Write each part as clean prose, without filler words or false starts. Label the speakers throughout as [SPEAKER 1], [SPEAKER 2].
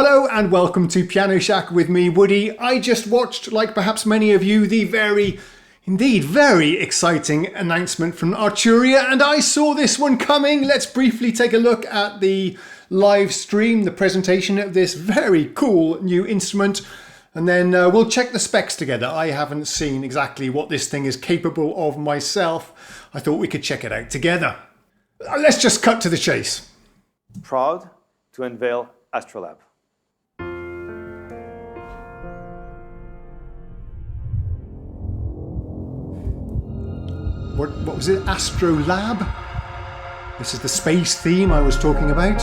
[SPEAKER 1] Hello and welcome to Piano Shack with me, Woody. I just watched, like perhaps many of you, the very exciting announcement from Arturia, and I saw this one coming. Let's briefly take a look at the live stream, the presentation of this very cool new instrument, and then we'll check the specs together. I haven't seen exactly what this thing is capable of myself. I thought we could check it out together. Let's just cut to the chase.
[SPEAKER 2] Proud to unveil Astrolab.
[SPEAKER 1] What was it? Astrolab? This is the space theme I was talking about.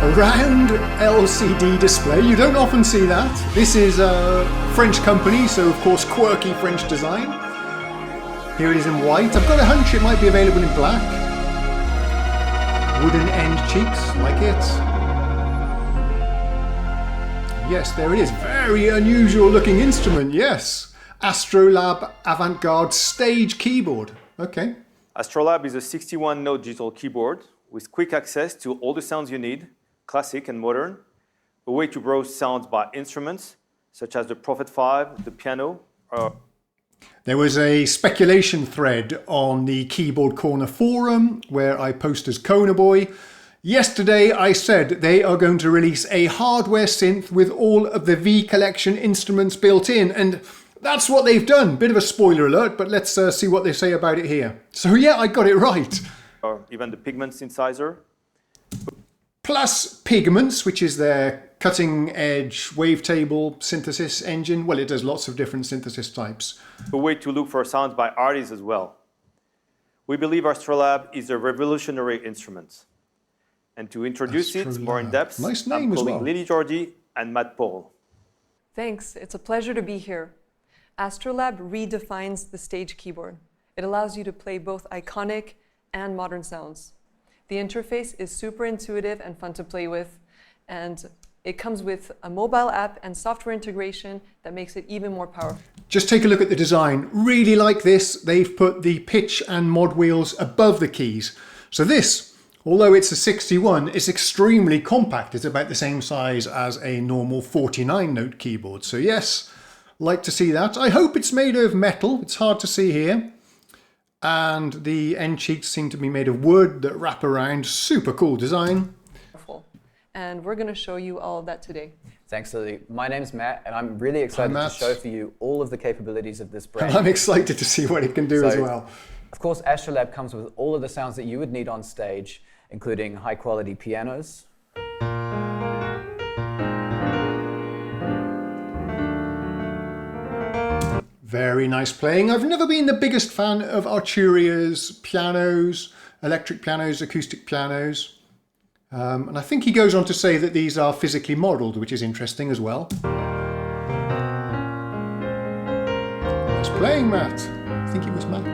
[SPEAKER 1] A round LCD display. You don't often see that. This is a French company, so of course quirky French design. Here it is in white. I've got a hunch it might be available in black. Wooden end cheeks, like it. Yes, there it is. Very unusual looking instrument, yes. Astrolab Avant-Garde Stage Keyboard. Okay.
[SPEAKER 2] Astrolab is a 61-note digital keyboard with quick access to all the sounds you need, classic and modern, a way to browse sounds by instruments, such as the Prophet 5, the piano.
[SPEAKER 1] There was a speculation thread on the Keyboard Corner forum where I post as Kona Boy. Yesterday I said they are going to release a hardware synth with all of the V collection instruments built in, and that's what they've done. Bit of a spoiler alert, but let's see what they say about it here. So yeah, I got it right.
[SPEAKER 2] Or even the Pigment synthesizer.
[SPEAKER 1] Plus Pigments, which is their cutting edge wavetable synthesis engine. Well, it does lots of different synthesis types.
[SPEAKER 2] A way to look for sounds by artists as well. We believe Astrolab is a revolutionary instrument. And to introduce it more in depth,
[SPEAKER 1] nice name
[SPEAKER 2] I'm
[SPEAKER 1] as
[SPEAKER 2] calling
[SPEAKER 1] well.
[SPEAKER 2] Lily Jordi and Matt Paul.
[SPEAKER 3] Thanks, it's a pleasure to be here. Astrolab redefines the stage keyboard. It allows you to play both iconic and modern sounds. The interface is super intuitive and fun to play with, and it comes with a mobile app and software integration that makes it even more powerful.
[SPEAKER 1] Just take a look at the design. Really like this. They've put the pitch and mod wheels above the keys. So this, although it's a 61, it's extremely compact. It's about the same size as a normal 49-note keyboard. So yes, like to see that. I hope it's made of metal. It's hard to see here. And the end cheeks seem to be made of wood that wrap around. Super cool design.
[SPEAKER 3] And we're going to show you all of that today.
[SPEAKER 4] Thanks, Lily. My name's Matt, and I'm really excited to show for you all of the capabilities of this brand.
[SPEAKER 1] I'm excited to see what it can do as well.
[SPEAKER 4] Of course, Astrolab comes with all of the sounds that you would need on stage, including high-quality pianos,
[SPEAKER 1] very nice playing. I've never been the biggest fan of Arturia's pianos, electric pianos, acoustic pianos. And I think he goes on to say that these are physically modelled, which is interesting as well. Nice playing, Matt. I think it was Matt.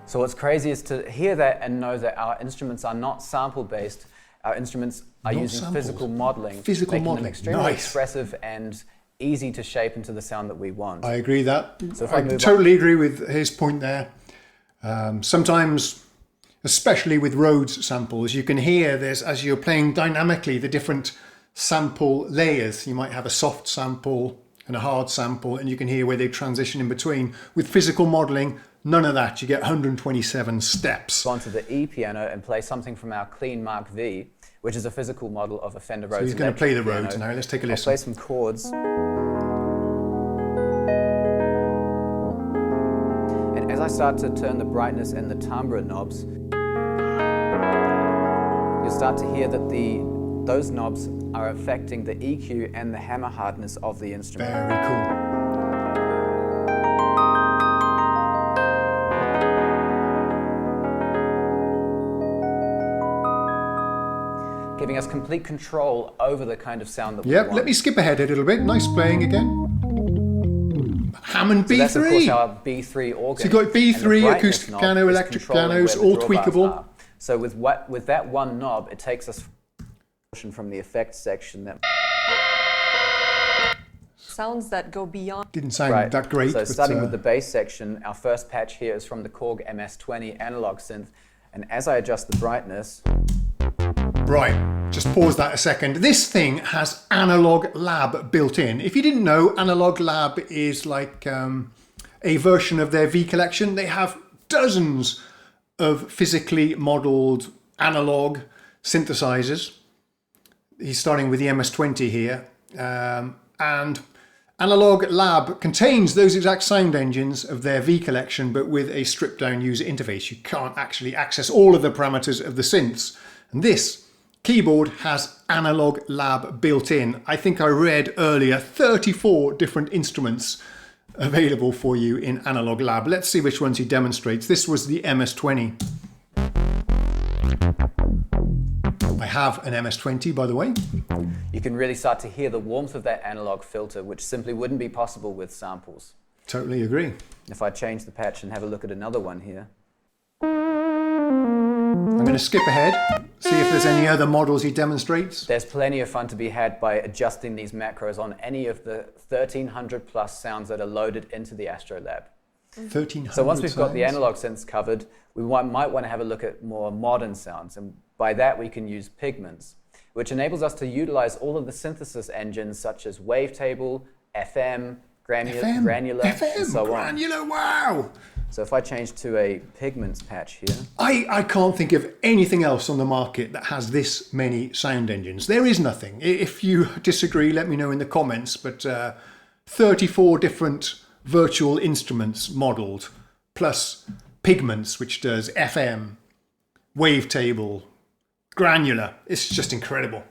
[SPEAKER 4] So what's crazy is to hear that and know that our instruments are not sample-based. Our instruments are using physical modelling, making them extremely expressive and easy to shape into the sound that we want.
[SPEAKER 1] I agree that. So I totally agree with his point there. Sometimes, especially with Rhodes samples, you can hear this as you're playing dynamically, the different sample layers. You might have a soft sample and a hard sample, and you can hear where they transition in between. With physical modelling, none of that. You get 127 steps.
[SPEAKER 4] Go onto the E piano and play something from our Clean Mark V, which is a physical model of a Fender Rhodes.
[SPEAKER 1] So he's going to play the Rhodes now. Let's take a listen.
[SPEAKER 4] I'll play some chords. And as I start to turn the brightness and the timbre knobs, you'll start to hear that those knobs are affecting the EQ and the hammer hardness of the instrument.
[SPEAKER 1] Very cool.
[SPEAKER 4] Giving us complete control over the kind of sound that we want.
[SPEAKER 1] Let me skip ahead a little bit. Nice playing again. Hammond B3.
[SPEAKER 4] So that's of course our B3 organ.
[SPEAKER 1] So you've got B3, acoustic piano, electric pianos, all tweakable.
[SPEAKER 4] So with that one knob, it takes us from the effects section that
[SPEAKER 3] sounds that go beyond.
[SPEAKER 1] Didn't sound that great.
[SPEAKER 4] So starting with the bass section, our first patch here is from the Korg MS-20 analog synth. And as I adjust the brightness...
[SPEAKER 1] Right, just pause that a second. This thing has Analog Lab built in. If you didn't know, Analog Lab is like a version of their V collection. They have dozens of physically modeled analog synthesizers. He's starting with the MS-20 here. And Analog Lab contains those exact sound engines of their V collection, but with a stripped down user interface. You can't actually access all of the parameters of the synths. And this keyboard has Analog Lab built in. I think I read earlier 34 different instruments available for you in Analog Lab. Let's see which ones he demonstrates. This was the MS-20. I have an MS-20, by the way.
[SPEAKER 4] You can really start to hear the warmth of that analog filter, which simply wouldn't be possible with samples.
[SPEAKER 1] Totally agree.
[SPEAKER 4] If I change the patch and have a look at another one here.
[SPEAKER 1] I'm going to skip ahead, see if there's any other models he demonstrates.
[SPEAKER 4] There's plenty of fun to be had by adjusting these macros on any of the 1,300 plus sounds that are loaded into the AstroLab.
[SPEAKER 1] 1,300
[SPEAKER 4] So once we've got the
[SPEAKER 1] sounds.
[SPEAKER 4] analog synths covered, we might want to have a look at more modern sounds. And by that we can use pigments, which enables us to utilize all of the synthesis engines such as wavetable, FM, granular,
[SPEAKER 1] FM,
[SPEAKER 4] and so on.
[SPEAKER 1] granular, wow!
[SPEAKER 4] So if I change to a pigments patch here.
[SPEAKER 1] I can't think of anything else on the market that has this many sound engines. There is nothing. If you disagree, let me know in the comments, but 34 different virtual instruments modeled, plus pigments, which does FM, wavetable, granular. It's just incredible.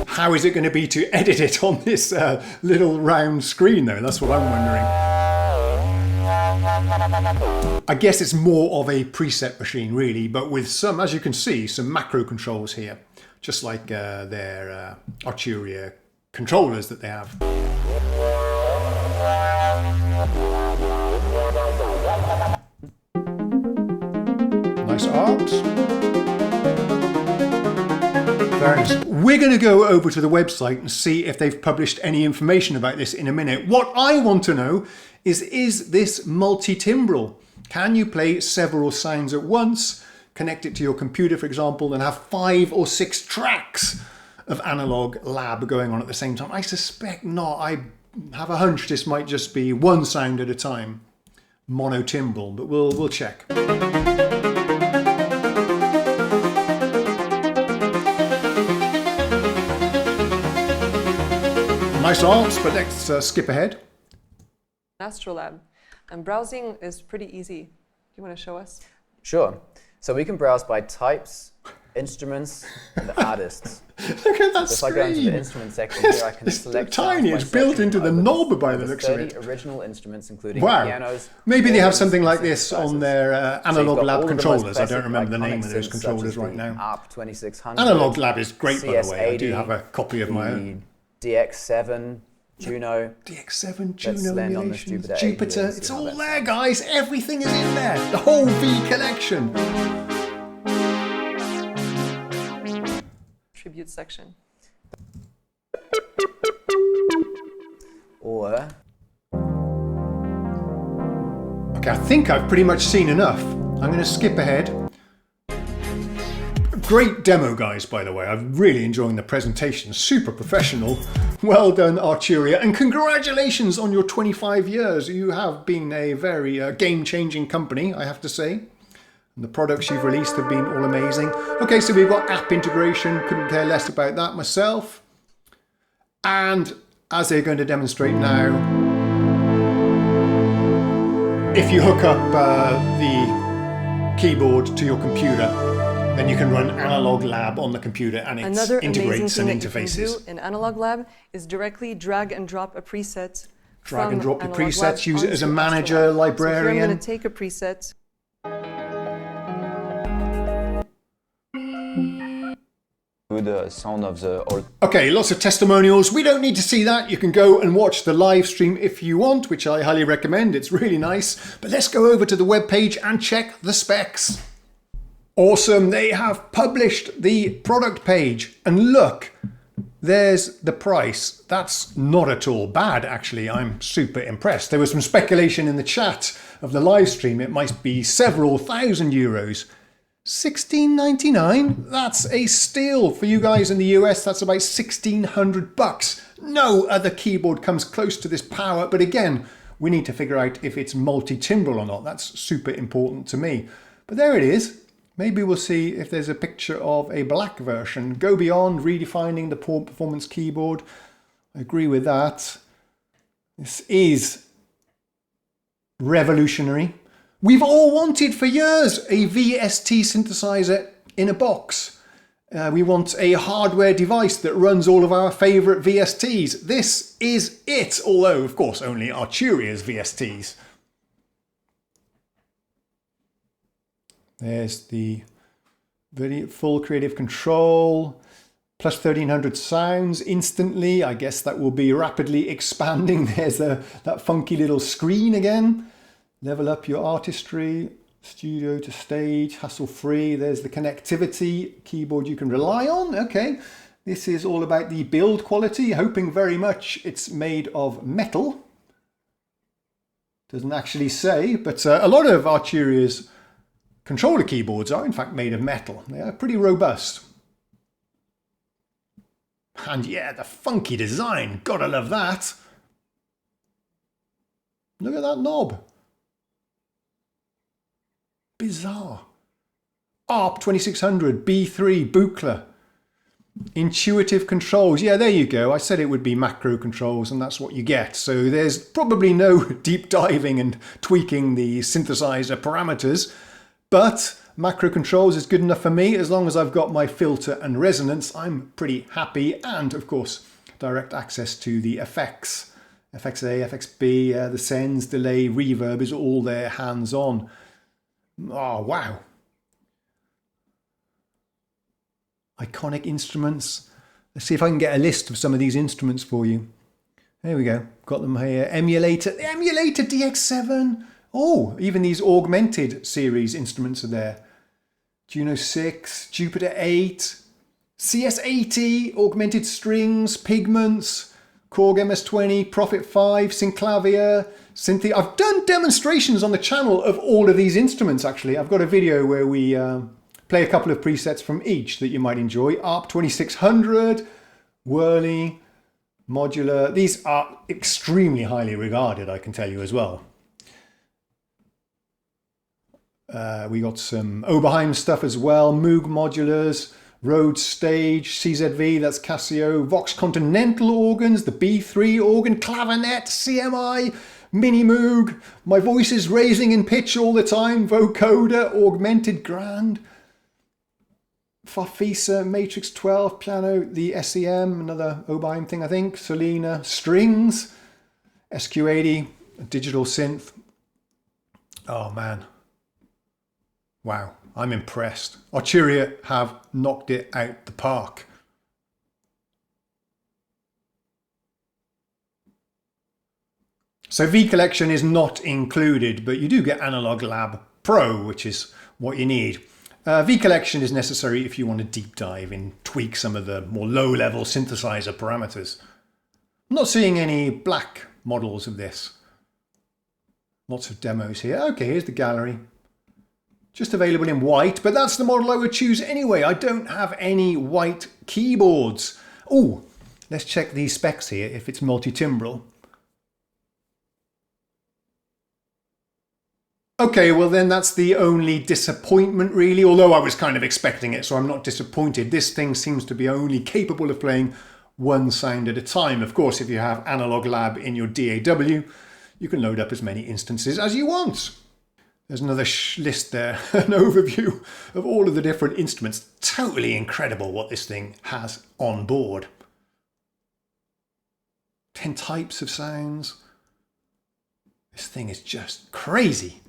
[SPEAKER 1] How is it going to be to edit it on this little round screen though? That's what I'm wondering. I guess it's more of a preset machine really, but with some, as you can see, some macro controls here, just like their Arturia controllers that they have. Nice arms. We're going to go over to the website and see if they've published any information about this in a minute. What I want to know is this multi-timbral? Can you play several sounds at once, connect it to your computer, for example, and have 5 or 6 tracks of Analog Lab going on at the same time? I suspect not. I have a hunch this might just be one sound at a time, mono-timbral, but we'll check. Nice arms, but let's skip ahead.
[SPEAKER 3] AstroLab, and browsing is pretty easy. Do you want to show us?
[SPEAKER 4] Sure. So we can browse by types, instruments, and artists.
[SPEAKER 1] Look at that
[SPEAKER 4] If
[SPEAKER 1] screen.
[SPEAKER 4] I go into the instrument section here, I can select
[SPEAKER 1] tiny. It's built into the knob by the looks of it.
[SPEAKER 4] 30 original instruments, including
[SPEAKER 1] Wow.
[SPEAKER 4] pianos.
[SPEAKER 1] Maybe they have
[SPEAKER 4] organs,
[SPEAKER 1] something
[SPEAKER 4] and
[SPEAKER 1] like this on
[SPEAKER 4] synthesizers.
[SPEAKER 1] their
[SPEAKER 4] So you've
[SPEAKER 1] Analog
[SPEAKER 4] got
[SPEAKER 1] Lab
[SPEAKER 4] all of the most
[SPEAKER 1] controllers. I don't
[SPEAKER 4] basic
[SPEAKER 1] remember the
[SPEAKER 4] iconic
[SPEAKER 1] name of those
[SPEAKER 4] synths, such
[SPEAKER 1] controllers
[SPEAKER 4] as
[SPEAKER 1] right
[SPEAKER 4] the
[SPEAKER 1] now.
[SPEAKER 4] ARP 2600.
[SPEAKER 1] Analog Lab is great, by the way. I do
[SPEAKER 4] CS80,
[SPEAKER 1] have a copy of my own.
[SPEAKER 4] The DX7, Juno.
[SPEAKER 1] DX7,
[SPEAKER 4] Let's
[SPEAKER 1] Juno,
[SPEAKER 4] land on this
[SPEAKER 1] emulations,
[SPEAKER 4] Jupiter 8
[SPEAKER 1] Jupiter.
[SPEAKER 4] here and
[SPEAKER 1] It's
[SPEAKER 4] see how
[SPEAKER 1] all
[SPEAKER 4] that
[SPEAKER 1] there,
[SPEAKER 4] sounds.
[SPEAKER 1] guys. Everything is in there. The whole V collection.
[SPEAKER 3] Tribute section.
[SPEAKER 4] Or
[SPEAKER 1] Okay, I think I've pretty much seen enough. I'm going to skip ahead. Great demo, guys, by the way. I'm really enjoying the presentation. Super professional. Well done, Arturia. And congratulations on your 25 years. You have been a very game-changing company, I have to say. And the products you've released have been all amazing. Okay, so we've got app integration. Couldn't care less about that myself. And as they're going to demonstrate now, if you hook up the keyboard to your computer, then you can run Analog Lab on the computer and it
[SPEAKER 3] Another amazing
[SPEAKER 1] integrates
[SPEAKER 3] thing
[SPEAKER 1] and
[SPEAKER 3] that you
[SPEAKER 1] interfaces.
[SPEAKER 3] can do in Analog Lab is directly drag and drop a preset.
[SPEAKER 1] Drag and drop your
[SPEAKER 3] Analog
[SPEAKER 1] presets,
[SPEAKER 3] Lab
[SPEAKER 1] use it as a
[SPEAKER 3] onto
[SPEAKER 1] manager,
[SPEAKER 3] AstroLab. So here I'm
[SPEAKER 1] librarian.
[SPEAKER 3] going to take a preset.
[SPEAKER 5] Good sound of the old.
[SPEAKER 1] Okay, lots of testimonials. We don't need to see that. You can go and watch the live stream if you want, which I highly recommend. It's really nice. But let's go over to the webpage and check the specs. Awesome. They have published the product page. And look, there's the price. That's not at all bad, actually. I'm super impressed. There was some speculation in the chat of the live stream. It might be several thousand euros. $16.99? That's a steal. For you guys in the US, that's about 1,600 bucks. No other keyboard comes close to this power, but again, we need to figure out if it's multi-timbral or not. That's super important to me. But there it is. Maybe we'll see if there's a picture of a black version. Go beyond redefining the performance keyboard. I agree with that. This is revolutionary. We've all wanted for years a VST synthesizer in a box. We want a hardware device that runs all of our favourite VSTs. This is it, although of course only Arturia's VSTs. There's the full creative control, plus 1300 sounds instantly. I guess that will be rapidly expanding. There's that funky little screen again. Level up your artistry, studio to stage, hassle-free. There's the connectivity, keyboard you can rely on. Okay, this is all about the build quality, hoping very much it's made of metal. Doesn't actually say, but a lot of Arturia's controller keyboards are in fact made of metal. They are pretty robust. And yeah, the funky design, gotta love that. Look at that knob. Bizarre. ARP 2600, B3, Buchla. Intuitive controls. Yeah, there you go. I said it would be macro controls and that's what you get. So there's probably no deep diving and tweaking the synthesizer parameters. But macro controls is good enough for me. As long as I've got my filter and resonance, I'm pretty happy. And of course, direct access to the effects. FXA, FXB, the sends, delay, reverb is all there hands-on. Oh, wow. Iconic instruments. Let's see if I can get a list of some of these instruments for you. There we go. Got them here. Emulator. The Emulator DX7. Oh, even these augmented series instruments are there. Juno 6, Jupiter 8, CS80, augmented strings, pigments, Korg MS-20, Prophet 5, Synclavier, SYNTHESIZER. I've done demonstrations on the channel of all of these instruments actually. I've got a video where we play a couple of presets from each that you might enjoy. ARP 2600, Whirly, Modular. These are extremely highly regarded, I can tell you as well. We got some Oberheim stuff as well, Moog modulars, Rhodes Stage, CZV, that's Casio, Vox Continental organs, the B3 organ, clavinet, CMI, Mini Moog, my voice is raising in pitch all the time, vocoder, augmented grand, Farfisa, Matrix 12, piano, the SEM, another Oberheim thing I think, Solina, strings, SQ80, a digital synth. Oh man. Wow, I'm impressed. Arturia have knocked it out the park. So V Collection is not included, but you do get Analog Lab Pro, which is what you need. V Collection is necessary if you want to deep dive and tweak some of the more low-level synthesizer parameters. I'm not seeing any black models of this. Lots of demos here. Okay, here's the gallery. Just available in white, but that's the model I would choose anyway. I don't have any white keyboards. Oh, let's check these specs here if it's multi-timbral. Okay, well then that's the only disappointment really, although I was kind of expecting it, so I'm not disappointed. This thing seems to be only capable of playing one sound at a time. Of course, if you have Analog Lab in your DAW, you can load up as many instances as you want. There's another list there, an overview of all of the different instruments. Totally incredible what this thing has on board. 10 types of sounds. This thing is just crazy.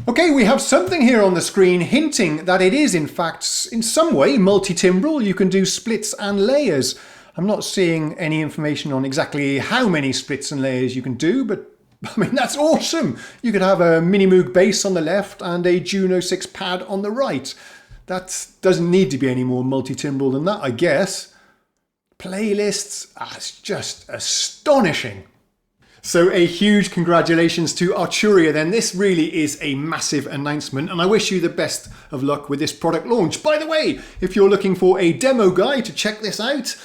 [SPEAKER 1] Okay, we have something here on the screen hinting that it is in fact in some way multi-timbral. You can do splits and layers. I'm not seeing any information on exactly how many splits and layers you can do, but I mean, that's awesome. You could have a Mini Moog bass on the left and a Juno 6 pad on the right. That doesn't need to be any more multi-timbral than that, I guess. playlists. It's just astonishing. So a huge congratulations to Arturia then. This really is a massive announcement and I wish you the best of luck with this product launch. By the way, if you're looking for a demo guide to check this out,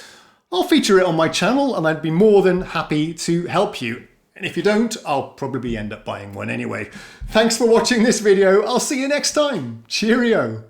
[SPEAKER 1] I'll feature it on my channel and I'd be more than happy to help you. And if you don't, I'll probably end up buying one anyway. Thanks for watching this video. I'll see you next time. Cheerio.